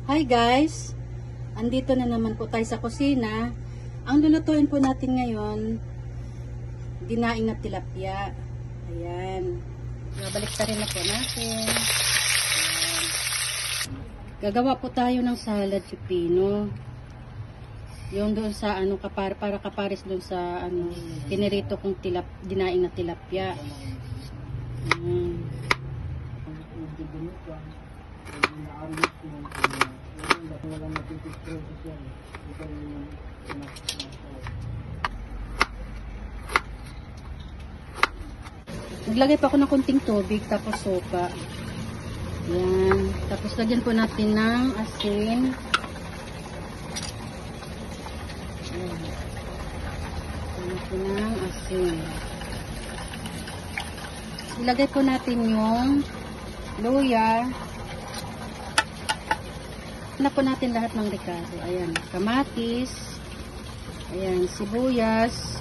Hi guys! Andito na naman po tayo sa kusina. Ang lulutuin po natin ngayon, dinaing na tilapia. Ayan. Babalik ta rin na po natin. Ayan. Gagawa po tayo ng salad pipino. Yung doon sa ano, para kapares doon sa ano, pinirito kong dinaing na tilapia. Ayan. Naglagay pa ako ng kunting tubig tapos sopa. Yan. Tapos lagyan po natin ng asin. Yan. Lagyan natin ng asin. Ilagay po natin yung luya. Na po natin lahat ng ricado. Ayan, kamatis. Ayan, sibuyas.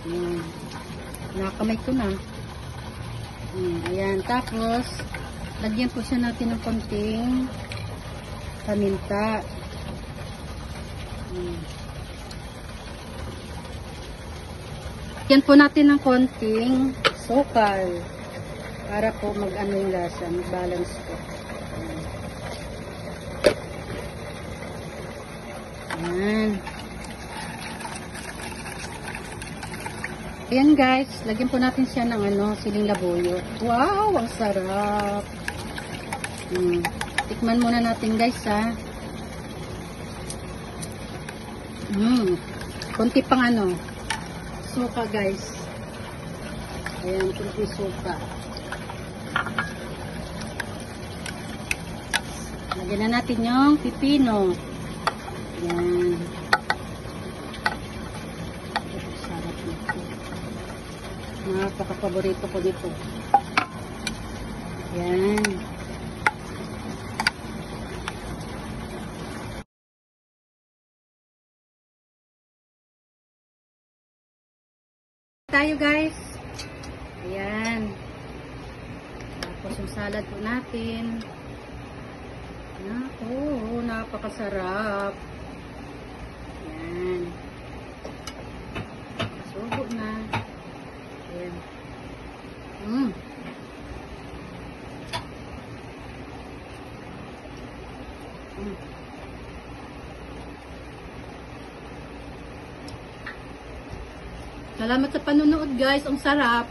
Ayan. Nakakamay ko na. Ayan, tapos lagyan po siya natin ng konting paminta. Lagyan po natin ng konting sukal para po mag-ano yung lasa, mag-balance po. Ayan. Ayan guys, lagyan po natin siya ng ano, siling labuyo. Wow, ang sarap. Tikman muna natin guys ha. Kunti pang ano, suka guys. Ayan, kunti suka. Lagyan na natin yung pipino. Ayan. Sarap nito. Napaka-paborito ko dito. Ayan. Tayo guys. Ayan. Tapos yung salad po natin. Naku, napakasarap. Ayan. Subo na. Ayan. Salamat sa panonood guys. Ang sarap.